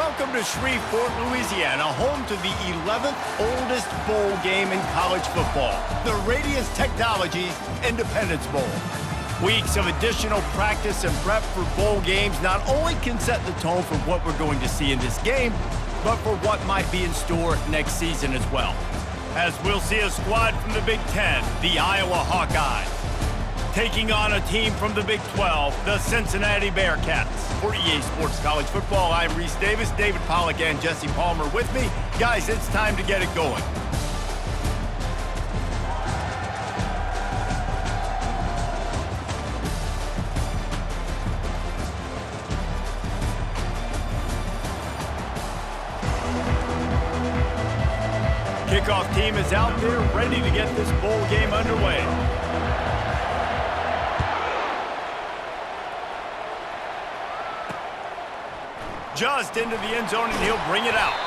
Welcome to Shreveport, Louisiana, home to the 11th oldest bowl game in college football, the Radius Technologies Independence Bowl. Weeks of additional practice and prep for bowl games not only can set the tone for what we're going to see in this game, but for what might be in store next season as well. As we'll see a squad from the Big Ten, the Iowa Hawkeyes, taking on a team from the Big 12, the Cincinnati Bearcats. For EA Sports College Football, I'm Reese Davis, David Pollack, and Jesse Palmer with me. Guys, it's time to get it going. Kickoff team is out there ready to get this bowl game underway. Just into the end zone, and he'll bring it out.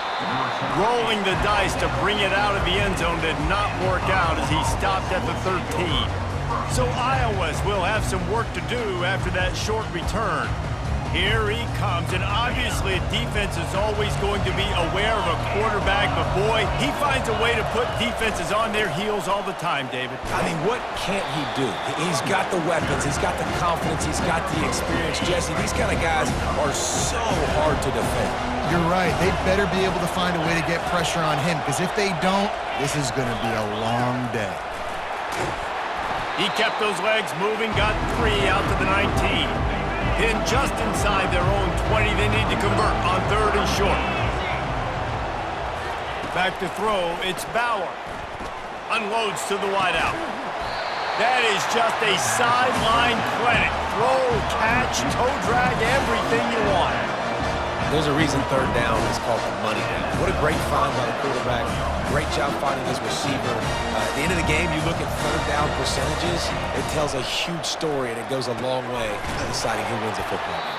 Rolling the dice to bring it out of the end zone did not work out as he stopped at the 13. So Iowa's will have some work to do after that short return. Here he comes, and obviously a defense is always going to be aware of a quarterback, but boy, he finds a way to put defenses on their heels all the time, David. I mean, what can't he do? He's got the weapons, he's got the confidence, he's got the experience. Jesse, these kind of guys are so hard to defend. You're right. They better be able to find a way to get pressure on him, because if they don't, this is going to be a long day. He kept those legs moving, got 3 out to the 19. Pinned just inside their own 20, they need to convert on 3rd and short. Back to throw, it's Bauer. Unloads to the wideout. That is just a sideline clinic. Throw, catch, toe drag, everything you want. There's a reason 3rd down is called the money down. What a great find by the quarterback. Great job finding his receiver. At the end of the game, you look at 3rd down percentages, it tells a huge story, and it goes a long way in deciding who wins a football game.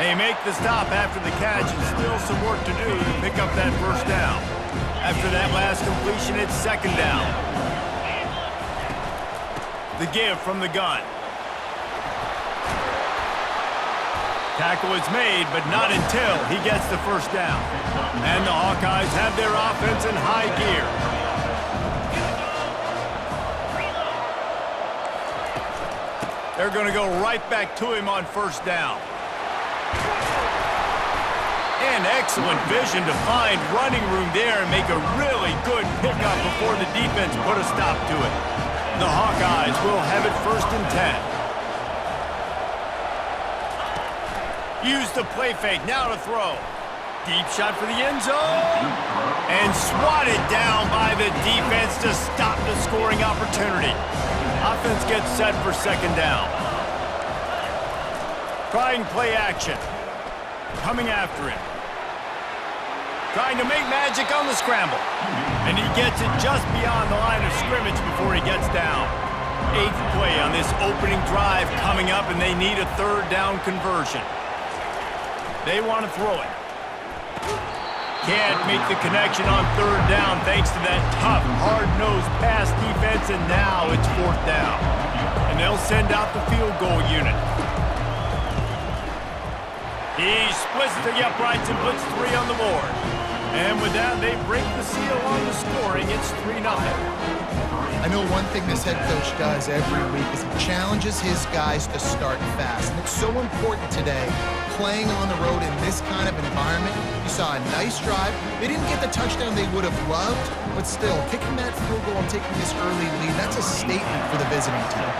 They make the stop after the catch, and still some work to do to pick up that 1st down. After that last completion, it's 2nd down. The give from the gun. Tackle is made, but not until he gets the 1st down. And the Hawkeyes have their offense in high gear. They're going to go right back to him on 1st down. And excellent vision to find running room there and make a really good pickup before the defense put a stop to it. The Hawkeyes will have it 1st and 10. Use the play fake, now to throw. Deep shot for the end zone. And swatted down by the defense to stop the scoring opportunity. Offense gets set for 2nd down. Trying play action. Coming after him. Trying to make magic on the scramble. And he gets it just beyond the line of scrimmage before he gets down. 8th play on this opening drive coming up, and they need a 3rd down conversion. They want to throw it. Can't make the connection on 3rd down thanks to that tough, hard-nosed pass defense, and now it's 4th down. And they'll send out the field goal unit. He splits the uprights and puts 3 on the board. And with that, they break the seal on the scoring. It's 3-0. I know one thing this head coach does every week is he challenges his guys to start fast. And it's so important today, playing on the road in this kind of environment. You saw a nice drive. They didn't get the touchdown they would have loved, but still, kicking that field goal and taking this early lead, that's a statement for the visiting team.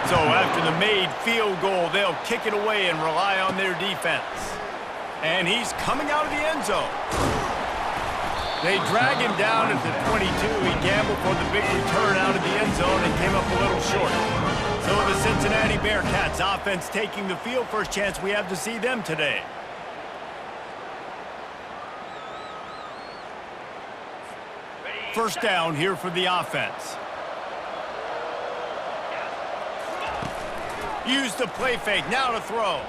So after the made field goal, they'll kick it away and rely on their defense. And he's coming out of the end zone. They drag him down at the 22. He gambled for the big return out of the end zone and came up a little short. So the Cincinnati Bearcats offense taking the field. First chance we have to see them today. First down here for the offense. Use the play fake, now to throw.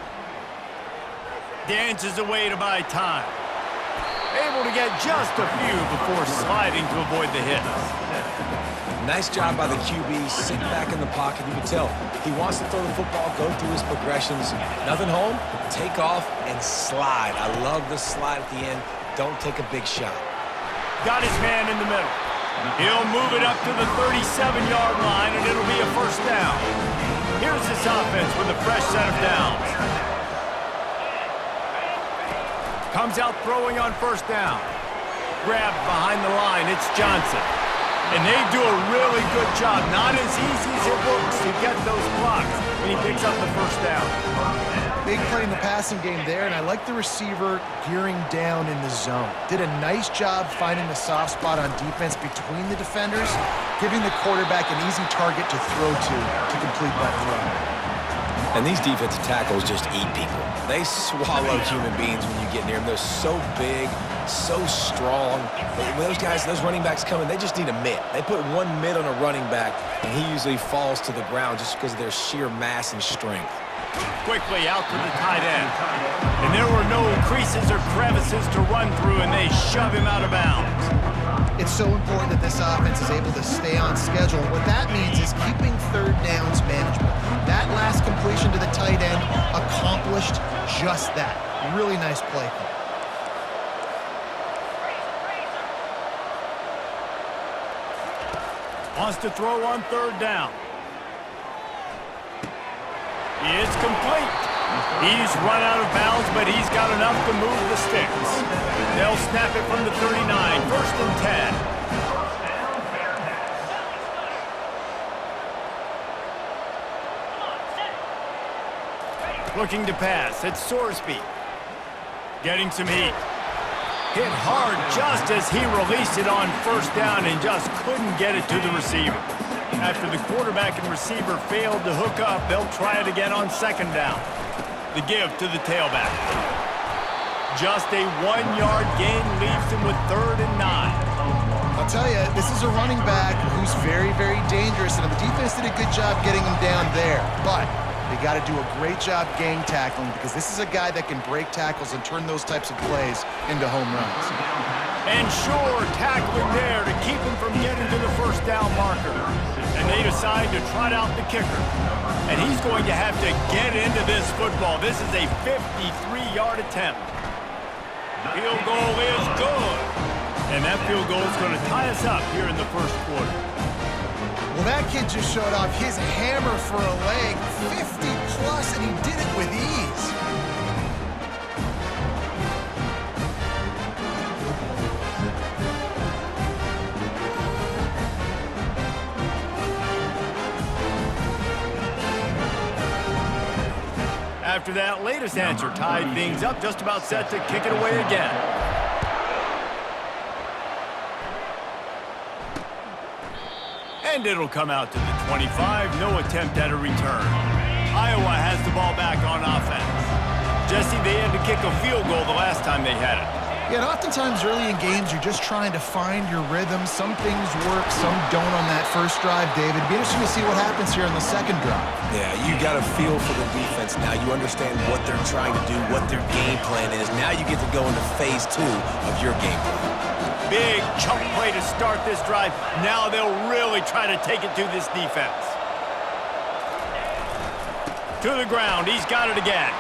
Dances away to buy time. Able to get just a few before sliding to avoid the hit. Nice job by the QB. Sit back in the pocket. You can tell he wants to throw the football, go through his progressions. Nothing home, take off, and slide. I love the slide at the end. Don't take a big shot. Got his man in the middle. He'll move it up to the 37-yard line, and it'll be a first down. Here's this offense with a fresh set of downs. Comes out throwing on first down. Grabbed behind the line, it's Johnson. And they do a really good job. Not as easy as it looks to get those blocks when he picks up the first down. Big play in the passing game there, and I like the receiver gearing down in the zone. Did a nice job finding the soft spot on defense between the defenders, giving the quarterback an easy target to throw to complete that throw. And these defensive tackles just eat people. They swallow human beings when you get near them. They're so big, so strong. When those guys, those running backs come in, they just need a mitt. They put one mitt on a running back, and he usually falls to the ground just because of their sheer mass and strength. Quickly out to the tight end. And there were no creases or crevices to run through, and they shove him out of bounds. It's so important that this offense is able to stay on schedule. What that means is keeping third downs manageable. That last completion to the tight end accomplished just that. Really nice play call. Wants to throw on third down. It's complete. He's run out of bounds, but he's got enough to move the sticks. They'll snap it from the 39, first and 10. Looking to pass, it's Sorsby. Getting some heat. Hit hard just as he released it on first down and just couldn't get it to the receiver. After the quarterback and receiver failed to hook up, they'll try it again on second down. The give to the tailback. Just a 1-yard gain leaves him with 3rd and 9. I'll tell you, this is a running back who's very, very dangerous, and the defense did a good job getting him down there. But they got to do a great job gang tackling because this is a guy that can break tackles and turn those types of plays into home runs. And sure, tackling there to keep him from getting to the first down marker. And they decide to trot out the kicker. And he's going to have to get into this football. This is a 53-yard attempt. Field goal is good. And that field goal is going to tie us up here in the first quarter. Well, that kid just showed off his hammer for a leg, 50-plus, and he did it with ease. After that latest answer tied things up, just about set to kick it away again. And it'll come out to the 25, no attempt at a return. Iowa has the ball back on offense. Jesse, they had to kick a field goal the last time they had it. Yeah, and oftentimes early in games, you're just trying to find your rhythm. Some things work, some don't on that first drive, David. It'd be interesting to see what happens here on the second drive. Yeah, you got a feel for the defense now. You understand what they're trying to do, what their game plan is. Now you get to go into phase 2 of your game plan. Big chunk play to start this drive. Now they'll really try to take it to this defense. To the ground. He's got it again.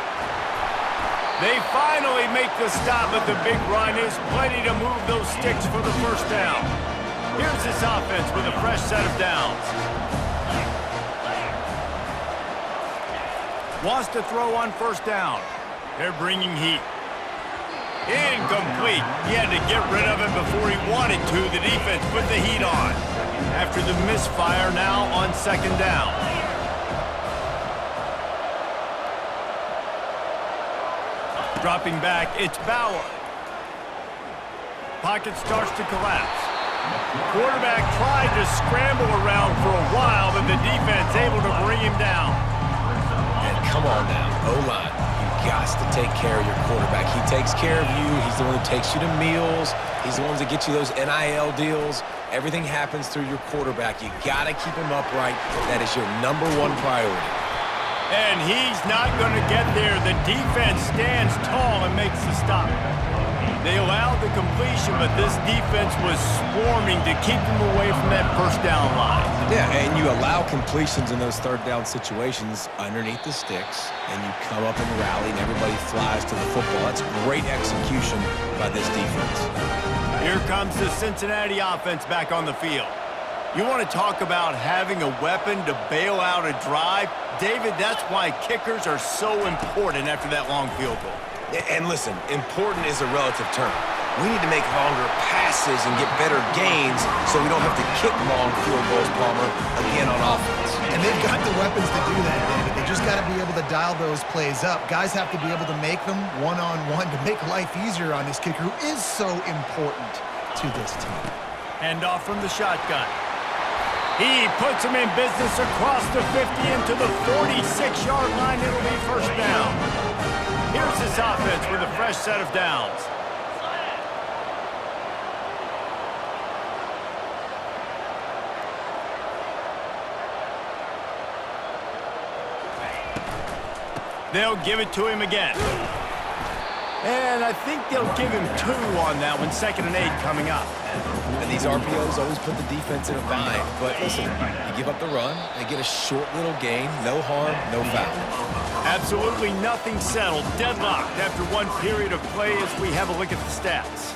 They finally make the stop, but the big run is plenty to move those sticks for the first down. Here's this offense with a fresh set of downs. Wants to throw on first down. They're bringing heat. Incomplete. He had to get rid of it before he wanted to. The defense put the heat on. After the misfire, now on second down. Dropping back, it's Bauer. Pocket starts to collapse. Quarterback tried to scramble around for a while, but the defense able to bring him down. And come on now, O-line. You got to take care of your quarterback. He takes care of you. He's the one who takes you to meals. He's the one that gets you those NIL deals. Everything happens through your quarterback. You got to keep him upright. That is your #1 priority. And he's not going to get there. The defense stands tall and makes the stop. They allowed the completion, but this defense was swarming to keep them away from that first down line. Yeah, and you allow completions in those third down situations underneath the sticks, and you come up and rally, and everybody flies to the football. That's great execution by this defense. Here comes the Cincinnati offense back on the field. You want to talk about having a weapon to bail out a drive? David, that's why kickers are so important after that long field goal. And listen, important is a relative term. We need to make longer passes and get better gains so we don't have to kick long field goals, Palmer, again on offense. And they've got the weapons to do that, David. They just got to be able to dial those plays up. Guys have to be able to make them one-on-one to make life easier on this kicker who is so important to this team. Handoff from the shotgun. He puts him in business across the 50 into the 46-yard line. It'll be first down. Here's this offense with a fresh set of downs. They'll give it to him again. And I think they'll give him 2 on that one. 2nd and 8 coming up. And these RPOs always put the defense in a bind. But listen, you give up the run, they get a short little gain, no harm, no foul. Absolutely nothing settled. Deadlocked after one period of play as we have a look at the stats.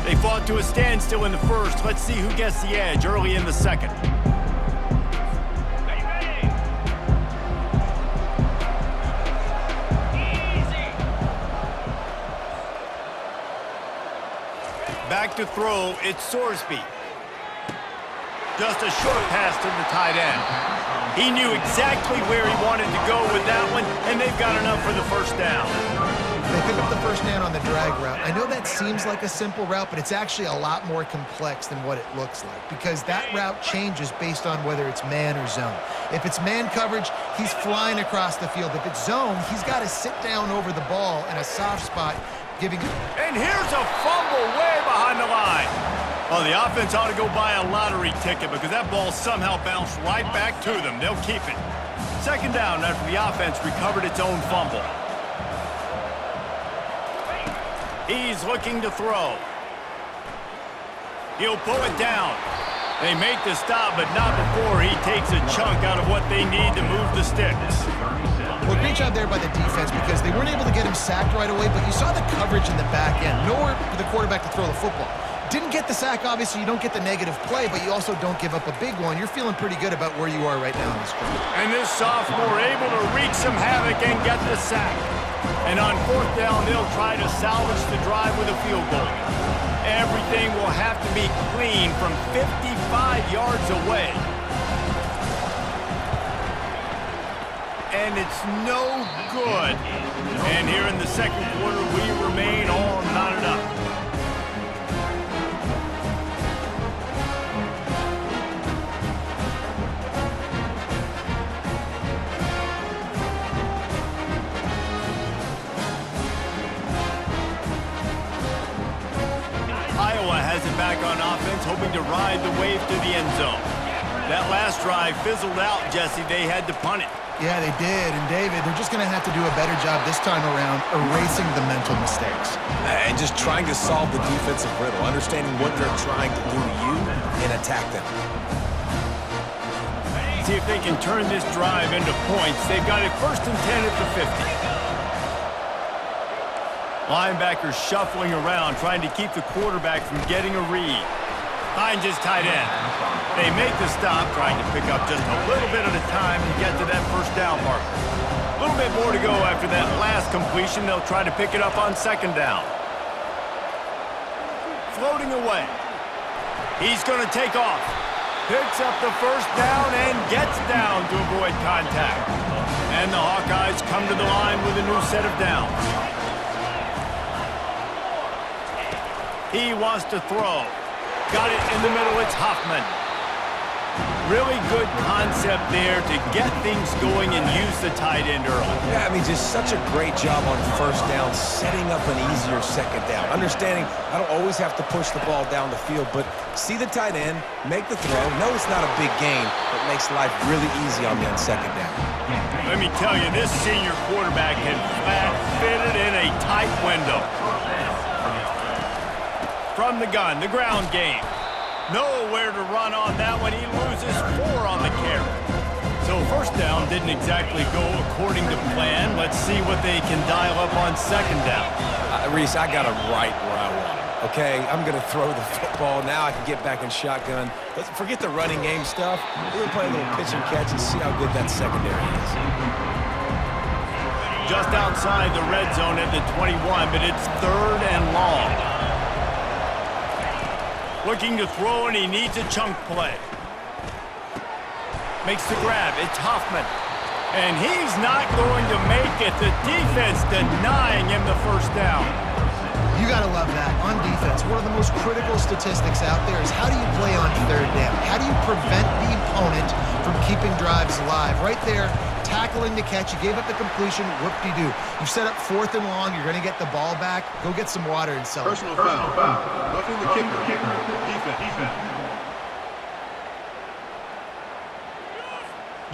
They fought to a standstill in the first. Let's see who gets the edge early in the second. Back to throw, it's Sorsby. Just a short pass to the tight end. He knew exactly where he wanted to go with that one, and they've got enough for the first down. They pick up the first down on the drag route. I know that seems like a simple route, but it's actually a lot more complex than what it looks like because that route changes based on whether it's man or zone. If it's man coverage, he's flying across the field. If it's zone, he's got to sit down over the ball in a soft spot, giving... And here's a fumble way behind the line. Well, the offense ought to go buy a lottery ticket because that ball somehow bounced right back to them. They'll keep it. 2nd down after the offense recovered its own fumble. He's looking to throw. He'll pull it down. They make the stop, but not before he takes a chunk out of what they need to move the sticks. Well, great job there by the defense because they weren't able to get him sacked right away, but you saw the coverage in the back end. Nowhere for the quarterback to throw the football. Didn't get the sack, obviously. You don't get the negative play, but you also don't give up a big one. You're feeling pretty good about where you are right now in this game. And this sophomore able to wreak some havoc and get the sack. And on 4th down, they'll try to salvage the drive with a field goal. Everything will have to be clean from 55 yards away. And it's no good. And here in the second quarter, we remain all knotted up. Has it back on offense, hoping to ride the wave to the end zone. That last drive fizzled out, Jesse. They had to punt it. Yeah, they did. And, David, they're just going to have to do a better job this time around erasing the mental mistakes. And just trying to solve the defensive riddle, understanding what they're trying to do to you and attack them. See if they can turn this drive into points. They've got it 1st and 10 at the 50. Linebackers shuffling around, trying to keep the quarterback from getting a read. Finds his tight end. They make the stop, trying to pick up just a little bit at a time to get to that first down marker. A little bit more to go after that last completion. They'll try to pick it up on 2nd down. Floating away. He's going to take off. Picks up the first down and gets down to avoid contact. And the Hawkeyes come to the line with a new set of downs. He wants to throw. Got it in the middle. It's Hoffman. Really good concept there to get things going and use the tight end early. Yeah, I mean, just such a great job on first down, setting up an easier second down. Understanding I don't always have to push the ball down the field, but see the tight end, make the throw. No, it's not a big gain, but makes life really easy on me on second down. Let me tell you, this senior quarterback can flat fit it in a tight window. From the gun, the ground game. Nowhere to run on that one. He loses 4 on the carry. So first down didn't exactly go according to plan. Let's see what they can dial up on second down. Reese, I got him right where I want him. Okay, I'm going to throw the football. Now I can get back in shotgun. Let's forget the running game stuff. We're going to play a little pitch and catch and see how good that secondary is. Just outside the red zone at the 21, but it's 3rd and long. Looking to throw, and he needs a chunk play. Makes the grab. It's Hoffman. And he's not going to make it. The defense denying him the first down. You got to love that. On defense, one of the most critical statistics out there is how do you play on 3rd down? How do you prevent the opponent from keeping drives alive? Right there, tackling the catch. You gave up the completion. Whoop-de-doo. You set up 4th and long. You're going to get the ball back. Go get some water and sell it. Personal foul. Roughing the kicker. Defense.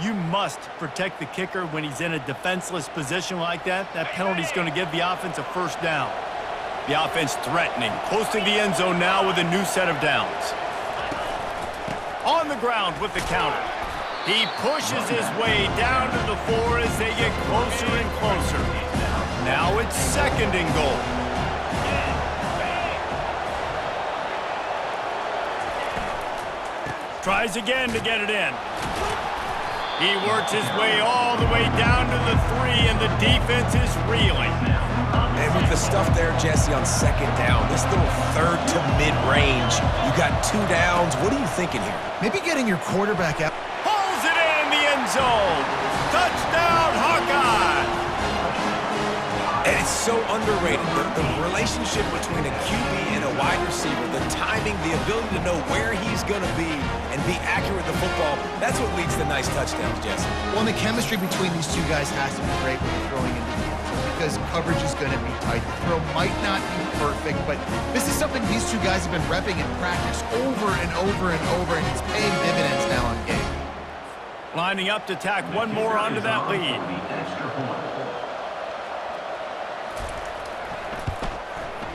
You must protect the kicker when he's in a defenseless position like that. That penalty's going to give the offense a first down. The offense threatening. Close to the end zone now with a new set of downs. On the ground with the counter. He pushes his way down to the 4 as they get closer and closer. Now it's 2nd and goal. Tries again to get it in. He works his way all the way down to the 3, and the defense is reeling. And with the stuff there, Jesse, on second down, this little 3rd to mid-range, you got 2 downs. What are you thinking here? Maybe getting your quarterback out. Pulls it in the end zone. Touchdown, Hawkeye. And it's so underrated. The relationship between a QB and a wide receiver, the timing, the ability to know where he's going to be and be accurate with the football, that's what leads to nice touchdowns, Jesse. Well, and the chemistry between these two guys has to be great when you're throwing into the end zone because coverage is going to be tight. The throw might not be perfect, but this is something these two guys have been repping in practice over and over and over, and it's paying dividends now on game. Lining up to tack one more onto that lead.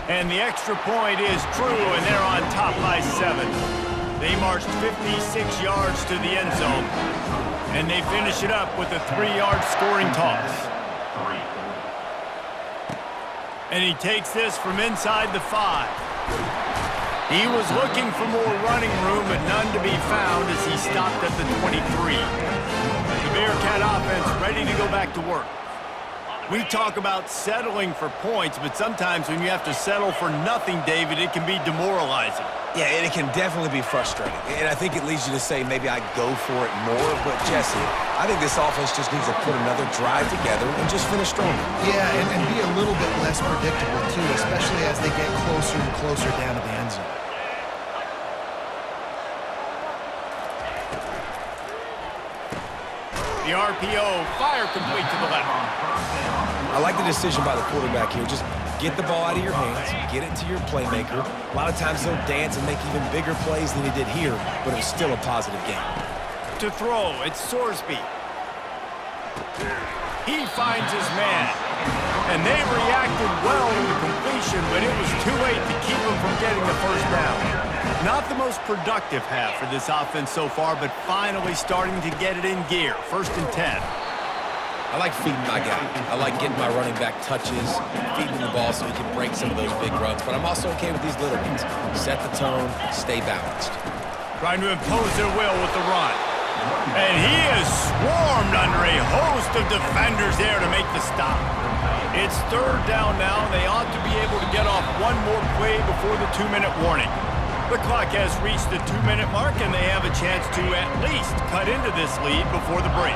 And the extra point is true, and they're on top by 7. They marched 56 yards to the end zone, and they finish it up with a 3-yard scoring toss. And he takes this from inside the 5. He was looking for more running room, but none to be found as he stopped at the 23. The Bearcat offense ready to go back to work. We talk about settling for points, but sometimes when you have to settle for nothing, David, it can be demoralizing. Yeah, and it can definitely be frustrating. And I think it leads you to say maybe I'd go for it more. But, Jesse, I think this offense just needs to put another drive together and just finish stronger. Yeah, and be a little bit less predictable, too, especially as they get closer and closer down to the end zone. The RPO, fire complete to the left. I like the decision by the quarterback here. Just get the ball out of your hands, get it to your playmaker. A lot of times they'll dance and make even bigger plays than he did here, but it was still a positive game. To throw, it's Sorsby. He finds his man. And they reacted well to the completion, but it was too late to keep him from getting the first down. Not the most productive half for this offense so far, but finally starting to get it in gear. 1st and 10. I like feeding my guy. I like getting my running back touches, feeding the ball so he can break some of those big runs. But I'm also okay with these little ones. Set the tone, stay balanced. Trying to impose their will with the run. And he is swarmed under a host of defenders there to make the stop. It's 3rd down now, and they ought to be able to get off one more play before the 2-minute warning. The clock has reached the 2-minute mark, and they have a chance to at least cut into this lead before the break.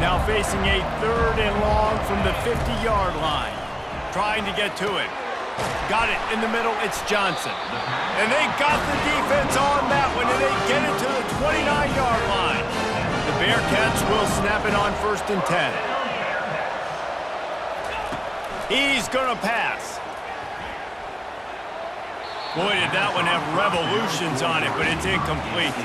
Now facing a 3rd and long from the 50-yard line. Trying to get to it. Got it in the middle, it's Johnson. And they got the defense on that one, and they get it to the 29-yard snap it on 1st and 10. He's going to pass. Boy, did that one have revolutions on it, but it's incomplete.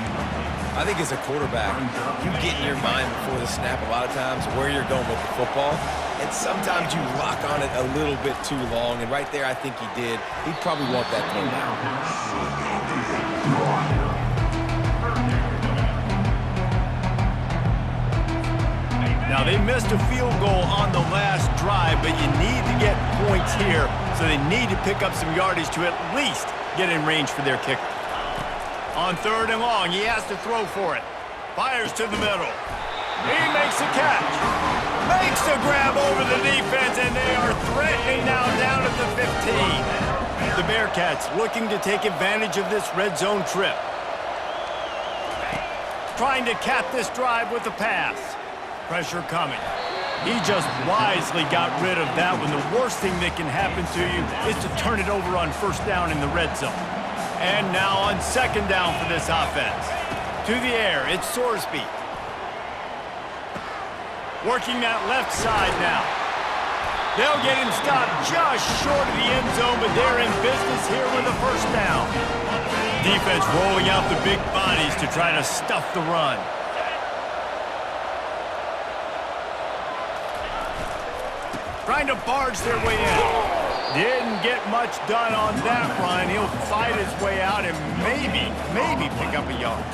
I think as a quarterback, you get in your mind before the snap a lot of times where you're going with the football, and sometimes you lock on it a little bit too long, and right there I think he did. He'd probably want that throw down. Now, they missed a field goal on the last drive, but you need to get points here, so they need to pick up some yardage to at least get in range for their kicker. On 3rd and long, he has to throw for it. Fires to the middle. He makes a catch. Makes the grab over the defense, and they are threatening now down at the 15. The Bearcats looking to take advantage of this red zone trip. Trying to cap this drive with a pass. Pressure coming. He just wisely got rid of that one. The worst thing that can happen to you is to turn it over on 1st down in the red zone. And now on 2nd down for this offense. To the air, it's Sorsby. Working that left side now. They'll get him stopped just short of the end zone, but they're in business here with a 1st down. Defense rolling out the big bodies to try to stuff the run. Trying to barge their way in. Didn't get much done on that run. He'll fight his way out and maybe pick up a yard.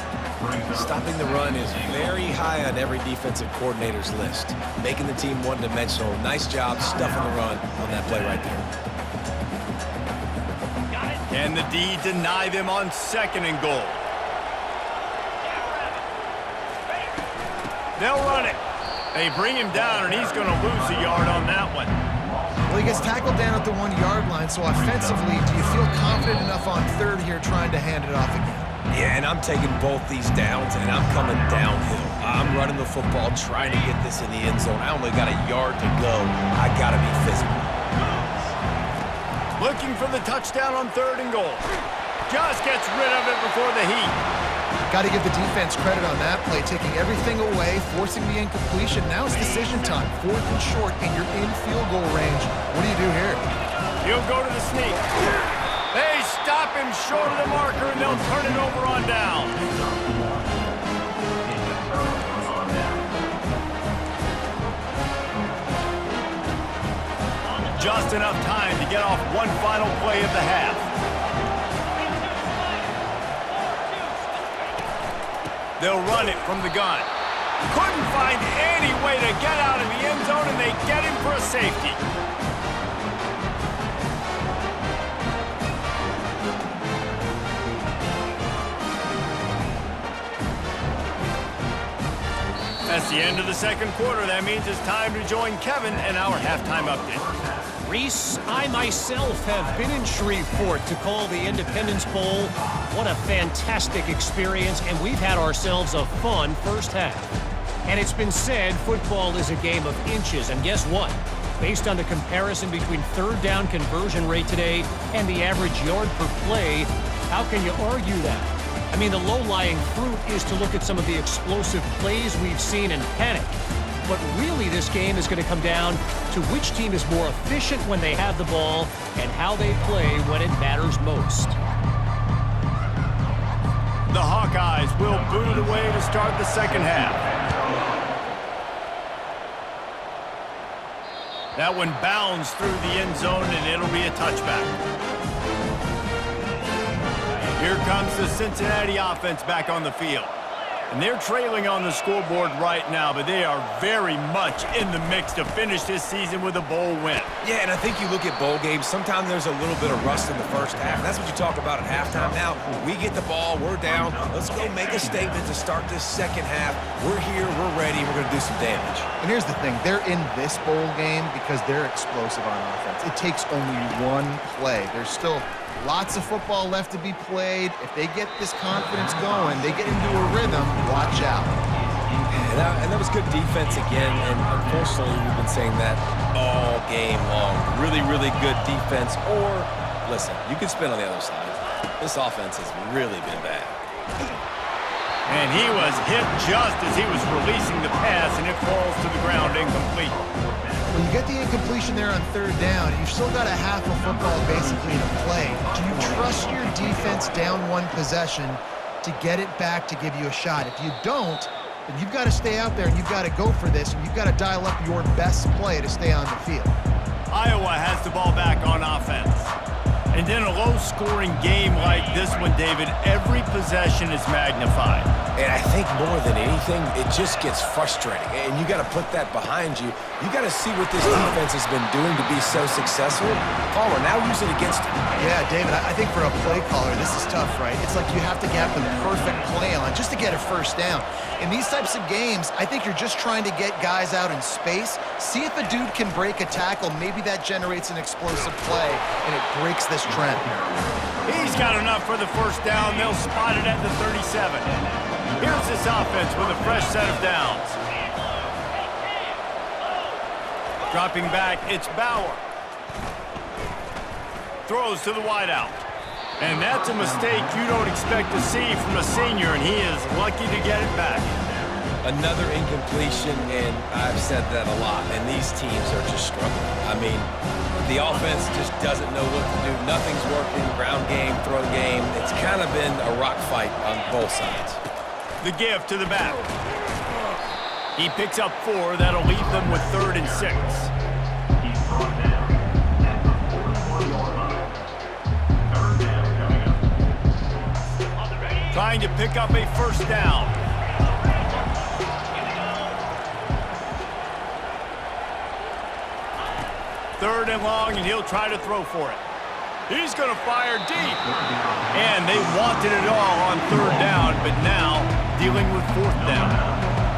Stopping the run is very high on every defensive coordinator's list. Making the team one-dimensional. Nice job stuffing the run on that play right there. Can the D deny them on 2nd and goal? They'll run it. They bring him down, and he's going to lose a yard on that one. Well, he gets tackled down at the 1-yard line, so offensively, do you feel confident enough on 3rd here trying to hand it off again? Yeah, and I'm taking both these downs, and I'm coming downhill. I'm running the football, trying to get this in the end zone. I only got a yard to go. I got to be physical. Looking for the touchdown on 3rd and goal. Just gets rid of it before the heat. Got to give the defense credit on that play, taking everything away, forcing the incompletion. Now it's decision time. 4th and short, and you're in field goal range. What do you do here? He'll go to the sneak. They stop him short of the marker, and they'll turn it over on down. Just enough time to get off one final play of the half. They'll run it from the gun. Couldn't find any way to get out of the end zone, and they get him for a safety. That's the end of the 2nd quarter. That means it's time to join Kevin and our halftime update. Reese, I myself have been in Shreveport to call the Independence Bowl. What a fantastic experience, and we've had ourselves a fun 1st half. And it's been said football is a game of inches, and guess what? Based on the comparison between 3rd down conversion rate today and the average yard per play, how can you argue that? I mean, the low-lying fruit is to look at some of the explosive plays we've seen and panic. But really, this game is going to come down to which team is more efficient when they have the ball and how they play when it matters most. The Hawkeyes will boot it away to start the 2nd half. That one bounds through the end zone, and it'll be a touchback. Here comes the Cincinnati offense back on the field. And they're trailing on the scoreboard right now, but they are very much in the mix to finish this season with a bowl win. Yeah, and I think you look at bowl games, sometimes there's a little bit of rust in the 1st half. And that's what you talk about at halftime. Now, we get the ball, we're down. Let's go make a statement to start this 2nd half. We're here, we're ready, we're going to do some damage. And here's the thing. They're in this bowl game because they're explosive on offense. It takes only one play. There's still lots of football left to be played. If they get this confidence going, they get into a rhythm, watch out. And that was good defense again, and unfortunately we've been saying that all game long. Really, really good defense, or, listen, you could spin on the other side. This offense has really been bad. And he was hit just as he was releasing the pass, and it falls to the ground incomplete. When you get the incompletion there on third down, you've still got a half of football basically to play. Do you trust your defense down one possession to get it back to give you a shot? If you don't, then you've got to stay out there and you've got to go for this, and you've got to dial up your best play to stay on the field. Iowa has the ball back on offense. And in a low-scoring game like this one, David, every possession is magnified. And I think more than anything, it just gets frustrating. And you got to put that behind you. You got to see what this defense has been doing to be so successful. Caller, now use it against him. Yeah, David, I think for a play caller, this is tough, right? It's like you have to get the perfect play on just to get a first down. In these types of games, I think you're just trying to get guys out in space, see if a dude can break a tackle. Maybe that generates an explosive play, and it breaks this trend. He's got enough for the first down. They'll spot it at the 37. Here's this offense with a fresh set of downs. Dropping back, it's Bauer. Throws to the wideout. And that's a mistake you don't expect to see from a senior, and he is lucky to get it back. Another incompletion, and I've said that a lot, and these teams are just struggling. I mean, the offense just doesn't know what to do. Nothing's working, ground game, throw game. It's kind of been a rock fight on both sides. The give to the back. He picks up 4. That'll leave them with 3rd and 6. Trying to pick up a first down. Third and long, and he'll try to throw for it. He's going to fire deep. And they wanted it all on third down, but now dealing with fourth down.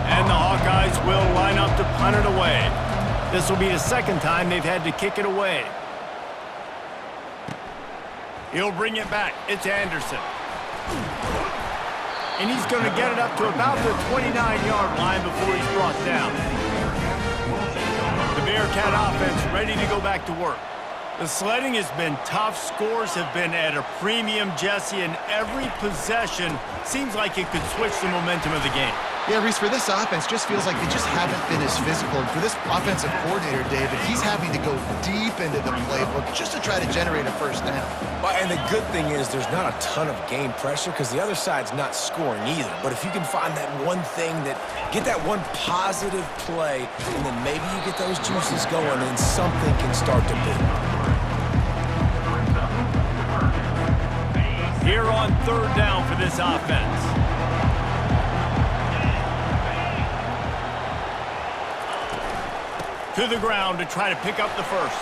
And the Hawkeyes will line up to punt it away. This will be the second time they've had to kick it away. He'll bring it back. It's Anderson. And he's going to get it up to about the 29-yard line before he's brought down. The Bearcat offense ready to go back to work. The sledding has been tough. Scores have been at a premium, Jesse, and every possession seems like it could switch the momentum of the game. Yeah, Reese, for this offense, just feels like they just haven't been as physical. And for this offensive coordinator, David, he's having to go deep into the playbook just to try to generate a first down. Well, and the good thing is there's not a ton of game pressure because the other side's not scoring either. But if you can find that one thing get that one positive play, and then maybe you get those juices going and something can start to build. Here on third down for this offense. To the ground to try to pick up the first.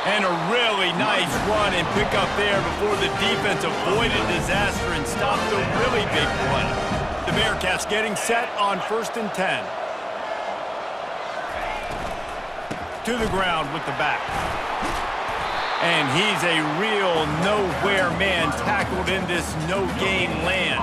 And a really nice run and pick up there before the defense avoided disaster and stopped a really big play. The Bearcats getting set on 1st and 10. To the ground with the back. And he's a real nowhere man tackled in this no-gain land.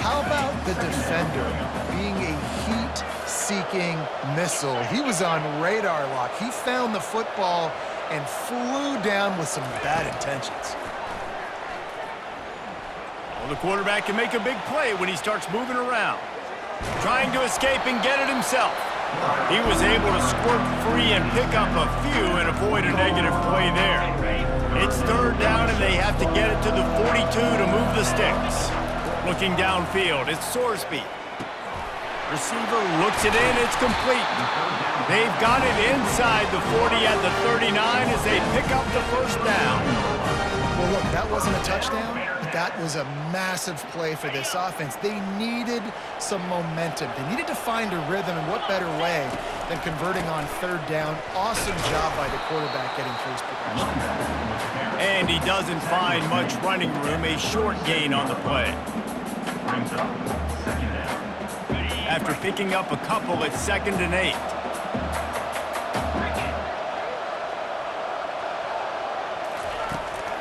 How about the defender being a heat-seeking missile? He was on radar lock. He found the football and flew down with some bad intentions. Well, the quarterback can make a big play when he starts moving around. Trying to escape and get it himself. He was able to squirt free and pick up a few and avoid a negative play there. It's third down, and they have to get it to the 42 to move the sticks. Looking downfield, it's Sorsby. Receiver looks it in, it's complete. They've got it inside the 40 at the 39 as they pick up the first down. Well, look, that wasn't a touchdown, but that was a massive play for this offense. They needed some momentum. They needed to find a rhythm, and what better way than converting on third down. Awesome job by the quarterback getting through his progression. And he doesn't find much running room, a short gain on the play. After picking up a couple at 2nd and 8.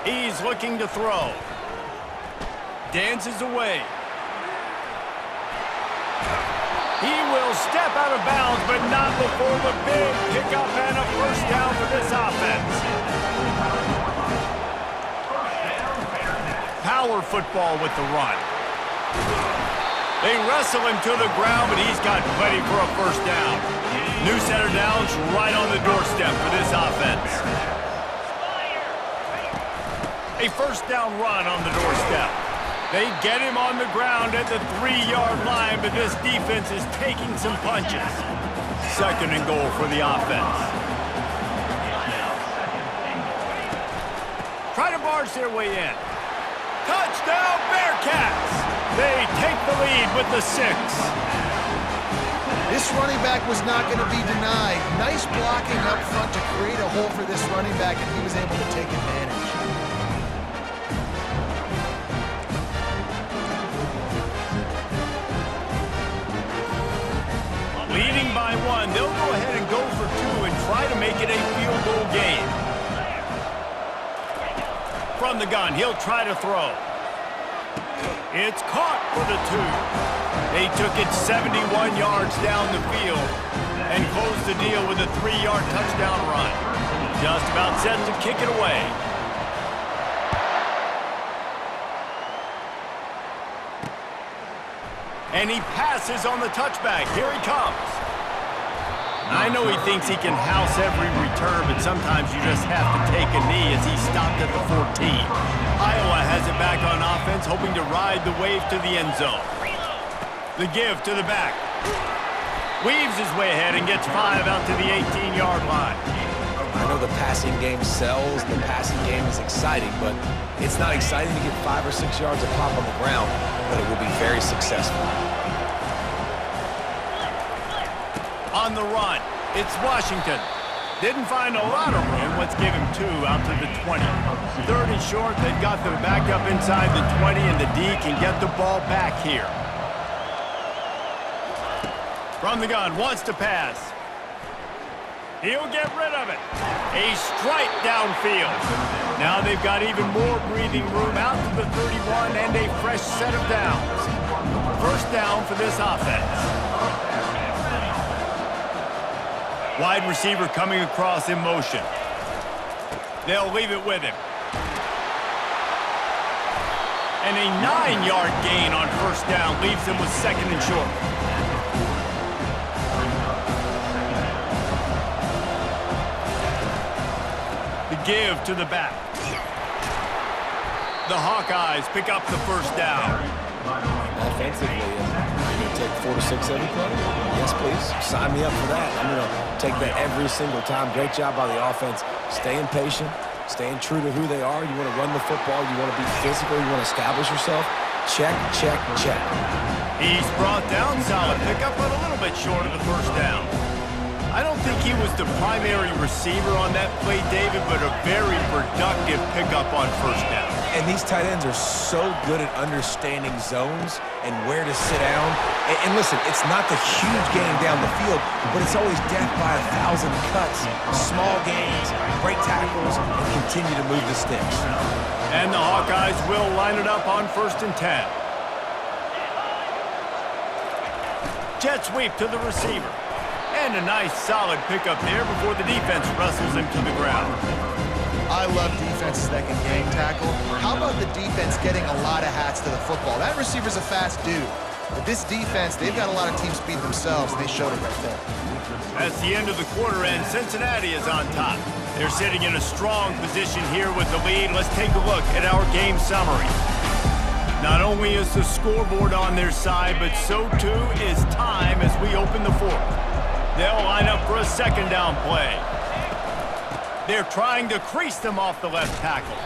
He's looking to throw. Dances away. He will step out of bounds, but not before the big pickup and a first down for this offense. Power football with the run. They wrestle him to the ground, but he's got plenty for a first down. New center downs right on the doorstep for this offense. A first down run on the doorstep. They get him on the ground at the 3-yard line, but this defense is taking some punches. Second and goal for the offense. Try to barge their way in. Touchdown, Bearcats! They take the lead with the 6. This running back was not going to be denied. Nice blocking up front to create a hole for this running back, and he was able to take advantage. Leading by 1, they'll go ahead and go for 2 and try to make it a field goal game. From the gun, he'll try to throw. It's caught for the 2. They took it 71 yards down the field and closed the deal with a 3-yard touchdown run. Just about set to kick it away. And he passes on the touchback. Here he comes. I know he thinks he can house every return, but sometimes you just have to take a knee as he stopped at the 14. Iowa has it back on offense, hoping to ride the wave to the end zone. The give to the back. Weaves his way ahead and gets 5 out to the 18-yard line. I know the passing game sells, the passing game is exciting, but it's not exciting to get 5 or 6 yards of pop on the ground, but it will be very successful. On the run, it's Washington. Didn't find a lot of room. Let's give him 2 out to the 20. Third and short, they've got them back up inside the 20, and the D can get the ball back here. From the gun, wants to pass. He'll get rid of it. A strike downfield. Now they've got even more breathing room out to the 31 and a fresh set of downs. First down for this offense. Wide receiver coming across in motion. They'll leave it with him. And a 9-yard gain on first down leaves him with second and short. The give to the back. The Hawkeyes pick up the first down. Offensively, you're going to take 4 to 6 every play? Yes, please. Sign me up for that. I'm going to take that every single time. Great job by the offense. Staying patient, staying true to who they are. You want to run the football. You want to be physical. You want to establish yourself. Check, check, check. He's brought down. Solid pickup, but a little bit short of the first down. I don't think he was the primary receiver on that play, David, but a very productive pickup on first down. And these tight ends are so good at understanding zones and where to sit down. And listen, it's not the huge gain down the field, but it's always death by 1,000 cuts, small gains, break tackles, and continue to move the sticks. And the Hawkeyes will line it up on 1st and 10. Jet sweep to the receiver. And a nice solid pickup there before the defense wrestles him to the ground. I love defenses that can game tackle. How about the defense getting a lot of hats to the football? That receiver's a fast dude. But this defense, they've got a lot of team speed themselves, and they showed it right there. That's the end of the quarter, and Cincinnati is on top. They're sitting in a strong position here with the lead. Let's take a look at our game summary. Not only is the scoreboard on their side, but so too is time as we open the fourth. They'll line up for a second down play. They're trying to crease them off the left tackle.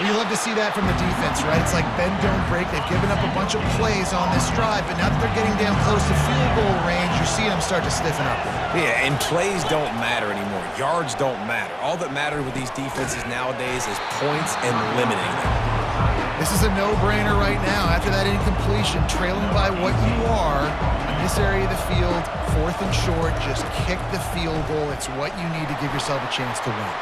Well, you love to see that from the defense, right? It's like bend, don't break. They've given up a bunch of plays on this drive, but now that they're getting down close to field goal range, you're seeing them start to stiffen up. Yeah, and plays don't matter anymore. Yards don't matter. All that matters with these defenses nowadays is points and limiting them. This is a no-brainer right now. After that incompletion, trailing by what you are in this area of the field, 4th and short, just kick the field goal. It's what you need to give yourself a chance to win.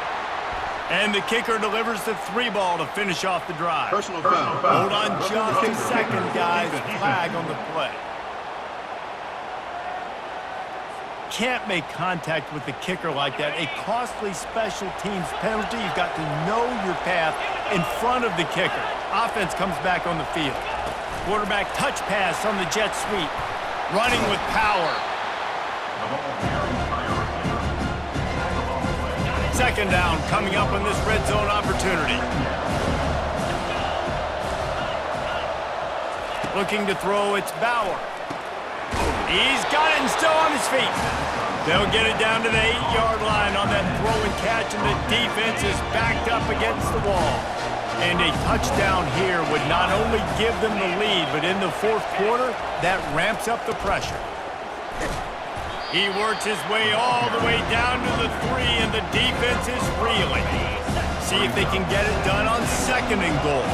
And the kicker delivers the 3-ball to finish off the drive. Personal foul. Hold on just a second, guys. Flag on the play. Can't make contact with the kicker like that. A costly special teams penalty. You've got to know your path in front of the kicker. Offense comes back on the field. Quarterback touch pass on the jet sweep. Running with power. Second down coming up on this red zone opportunity. Looking to throw, it's Bauer. He's got it and still on his feet. They'll get it down to the 8-yard line on that throw and catch, and the defense is backed up against the wall. And a touchdown here would not only give them the lead, but in the fourth quarter, that ramps up the pressure. He works his way all the way down to the 3, and the defense is reeling. See if they can get it done on second and goal.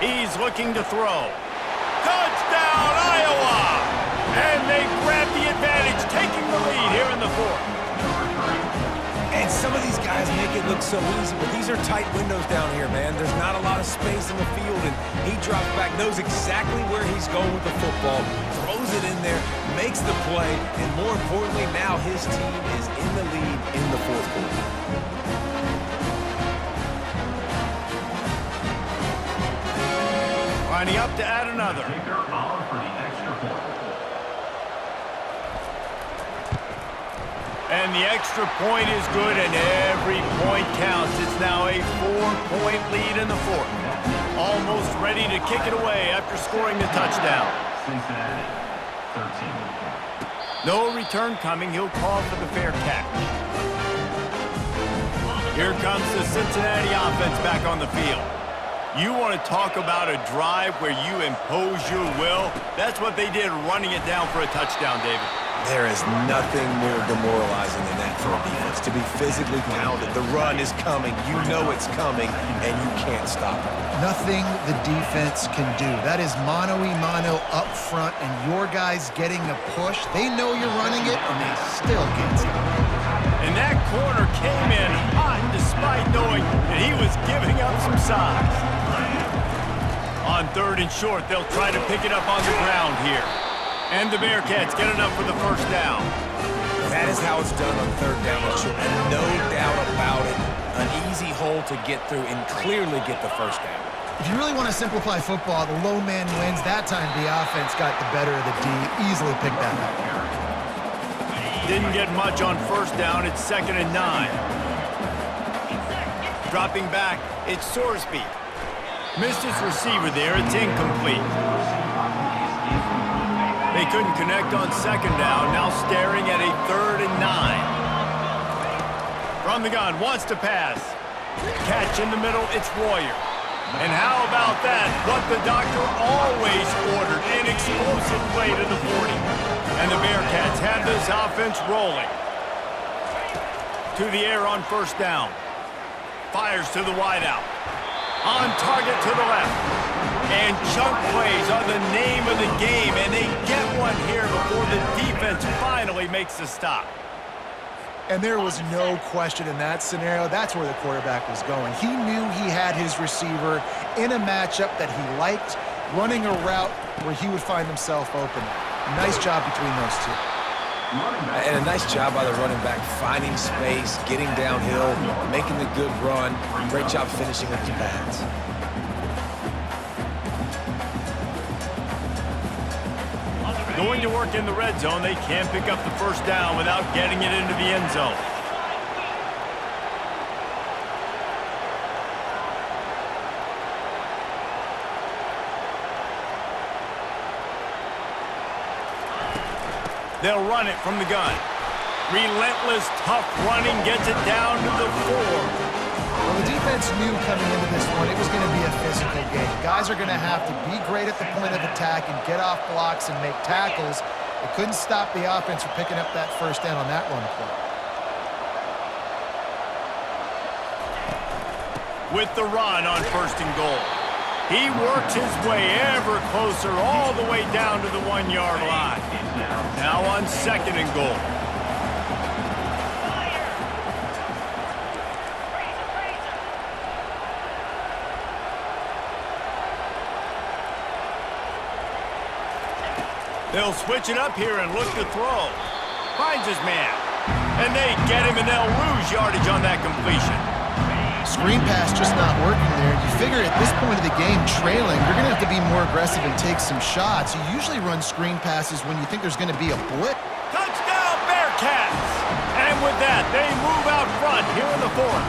He's looking to throw. Touchdown, Iowa! And they grab the advantage, taking the lead here in the fourth. And some of these guys make it look so easy, but these are tight windows down here, man. There's not a lot of space in the field, and he drops back, knows exactly where he's going with the football, throws it in there, makes the play, and more importantly, now his team is in the lead in the fourth quarter. Lining up to add another. And the extra point is good, and every point counts. It's now a 4-point lead in the fourth. Almost ready to kick it away after scoring the touchdown. Cincinnati, 13. No return coming. He'll call for the fair catch. Here comes the Cincinnati offense back on the field. You want to talk about a drive where you impose your will? That's what they did, running it down for a touchdown, David. There is nothing more demoralizing than that for a defense, to be physically pounded. The run is coming. You know it's coming, and you can't stop it. Nothing the defense can do. That is mano-a-mano up front, and your guys getting a push. They know you're running it, and they still can't stop it. And that corner came in hot despite knowing that he was giving up some size. On third and short, they'll try to pick it up on the ground here. And the Bearcats get enough for the first down. That is how it's done on third down and short, and no doubt about it, an easy hole to get through and clearly get the first down. If you really want to simplify football, the low man wins. That time the offense got the better of the D. Easily picked that up. Didn't get much on first down. It's 2nd and 9. Dropping back, it's Sorsby. Missed his receiver there. It's incomplete. They couldn't connect on second down. Now staring at a 3rd and 9. From the gun, wants to pass. Catch in the middle, it's Royer. And how about that? What the doctor always ordered, an explosive play to the 40. And the Bearcats have this offense rolling. To the air on first down. Fires to the wideout. On target to the left. And chunk plays are the name of the game, and they get one here before the defense finally makes the stop. And there was no question in that scenario. That's where the quarterback was going. He knew he had his receiver in a matchup that he liked, running a route where he would find himself open. Nice job between those two. And a nice job by the running back, finding space, getting downhill, making the good run. Great job finishing with his pads. Going to work in the red zone, they can't pick up the first down without getting it into the end zone. They'll run it from the gun. Relentless, tough running gets it down to the 4. Well, the defense knew coming into this one it was going to be a physical game. Guys are going to have to be great at the point of attack and get off blocks and make tackles. They couldn't stop the offense from picking up that first down on that run play. With the run on first and goal. He works his way ever closer all the way down to the 1-yard line. Now on second and goal. They'll switch it up here and look to throw. Finds his man. And they get him, and they'll lose yardage on that completion. Screen pass just not working there. You figure at this point of the game, trailing, you're going to have to be more aggressive and take some shots. You usually run screen passes when you think there's going to be a blitz. Touchdown, Bearcats! And with that, they move out front here in the fourth.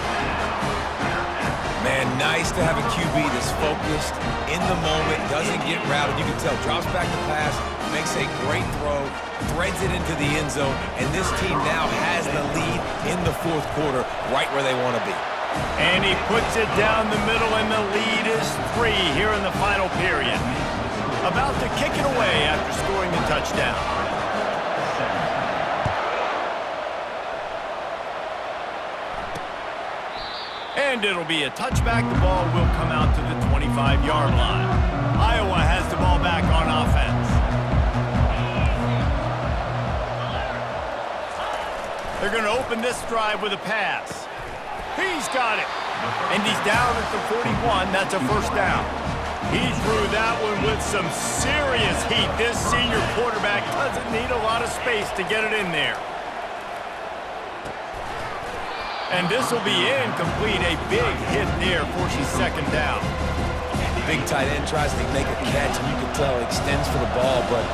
Man, nice to have a QB that's focused, in the moment, doesn't get routed. You can tell, drops back the pass, makes a great throw, threads it into the end zone, and this team now has the lead in the fourth quarter right where they want to be. And he puts it down the middle, and the lead is 3 here in the final period. About to kick it away after scoring the touchdown. And it'll be a touchback. The ball will come out to the 25-yard line. Iowa has the ball back on offense. They're going to open this drive with a pass. He's got it. And he's down at the 41. That's a first down. He threw that one with some serious heat. This senior quarterback doesn't need a lot of space to get it in there. And this will be incomplete. A big hit there, forces second down. The big tight end tries to make a catch, and you can tell he extends for the ball, but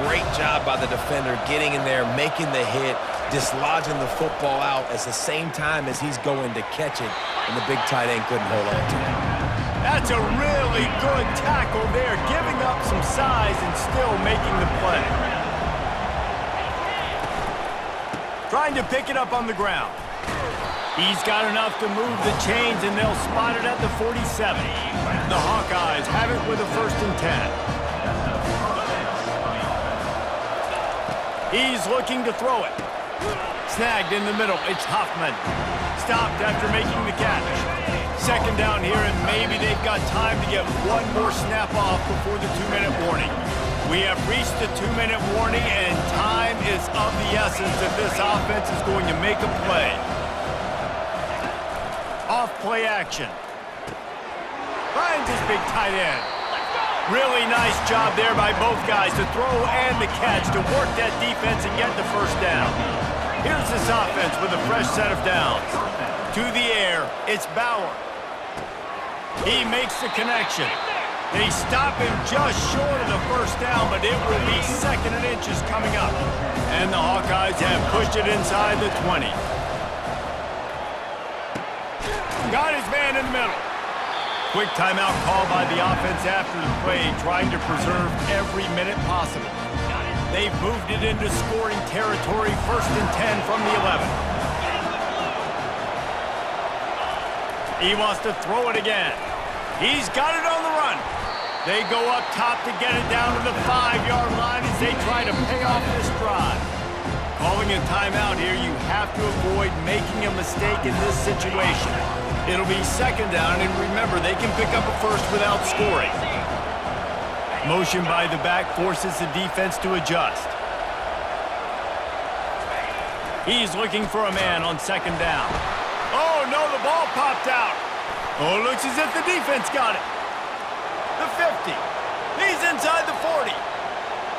great job by the defender getting in there, making the hit, dislodging the football out at the same time as he's going to catch it, and the big tight end couldn't hold on to it. That's a really good tackle there, giving up some size and still making the play. Trying to pick it up on the ground. He's got enough to move the chains, and they'll spot it at the 47. The Hawkeyes have it with a 1st and 10. He's looking to throw it. Snagged in the middle. It's Hoffman. Stopped after making the catch. Second down here, and maybe they've got time to get one more snap off before the 2-minute warning. We have reached the 2-minute warning, and time is of the essence if this offense is going to make a play. Off play action. Finds his big tight end. Really nice job there by both guys to throw and the catch to work that defense and get the first down. Here's this offense with a fresh set of downs. To the air, it's Bauer. He makes the connection. They stop him just short of the first down, but it will be 2nd and inches coming up. And the Hawkeyes have pushed it inside the 20. Got his man in the middle. Quick timeout call by the offense after the play, trying to preserve every minute possible. They've moved it into scoring territory, 1st and 10 from the 11. He wants to throw it again. He's got it on the run. They go up top to get it down to the 5-yard line as they try to pay off this drive. Calling a timeout here, you have to avoid making a mistake in this situation. It'll be 2nd down, and remember, they can pick up a first without scoring. Motion by the back forces the defense to adjust. He's looking for a man on 2nd down. Oh, no, the ball popped out. Oh, it looks as if the defense got it. The 50. He's inside the 40.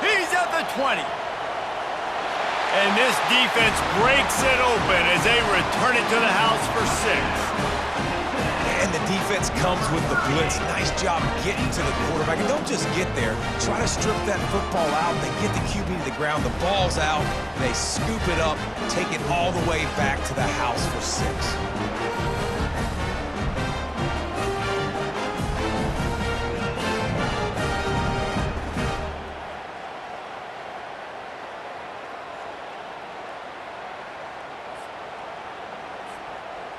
He's at the 20. And this defense breaks it open as they return it to the house for 6. And the defense comes with the blitz. Nice job getting to the quarterback. And don't just get there. Try to strip that football out. They get the QB to the ground. The ball's out. They scoop it up, take it all the way back to the house for 6.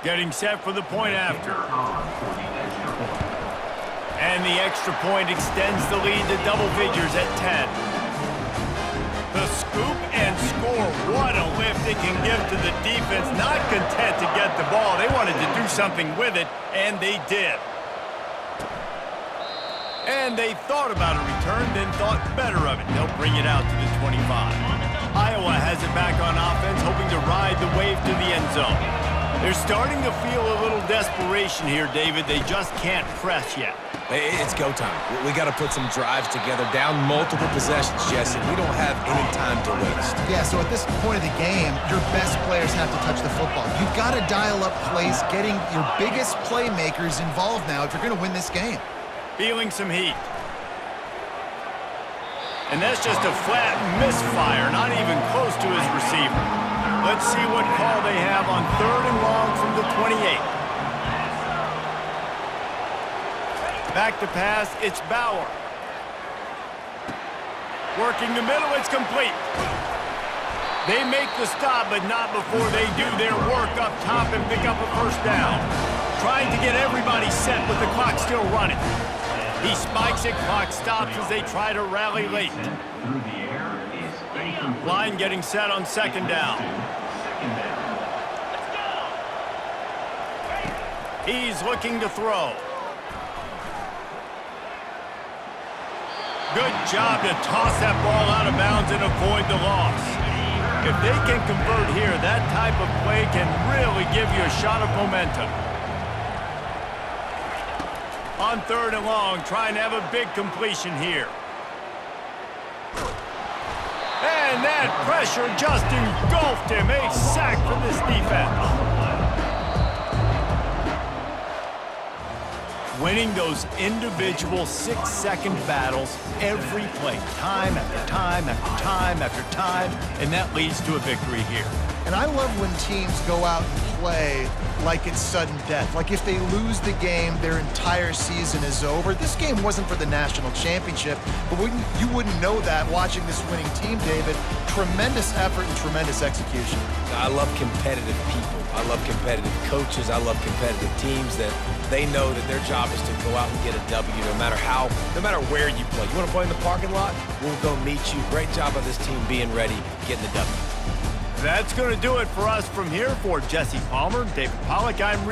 Getting set for the point after. And the extra point extends the lead to double figures at 10. The scoop and score. What a lift it can give to the defense. Not content to get the ball. They wanted to do something with it, and they did. And they thought about a return, then thought better of it. They'll bring it out to the 25. Iowa has it back on offense, hoping to ride the wave to the end zone. They're starting to feel a little desperation here, David. They just can't press yet. It's go time. We got to put some drives together, down multiple possessions, Jesse. We don't have any time to waste. Yeah, so at this point of the game, your best players have to touch the football. You've got to dial up plays, getting your biggest playmakers involved now if you're going to win this game. Feeling some heat. And that's just a flat misfire, not even close to his receiver. Let's see what call they have on 3rd and long from the 28. Back to pass, it's Bauer. Working the middle, it's complete. They make the stop, but not before they do their work up top and pick up a first down. Trying to get everybody set with the clock still running. He spikes it, clock stops as they try to rally late. Line getting set on 2nd down. He's looking to throw. Good job to toss that ball out of bounds and avoid the loss. If they can convert here, that type of play can really give you a shot of momentum. On 3rd and long, trying to have a big completion here. And that pressure just engulfed him. A sack for this defense. Winning those individual 6-second battles every play, time after time after time after time, and that leads to a victory here. And I love when teams go out and play like it's sudden death. Like if they lose the game, their entire season is over. This game wasn't for the national championship, but you wouldn't know that watching this winning team, David. Tremendous effort and tremendous execution. I love competitive people. I love competitive coaches. I love competitive teams that they know that their job is to go out and get a W no matter where you play. You want to play in the parking lot? We'll go meet you. Great job of this team being ready, getting the W. That's going to do it for us from here. For Jesse Palmer, David Pollack, I'm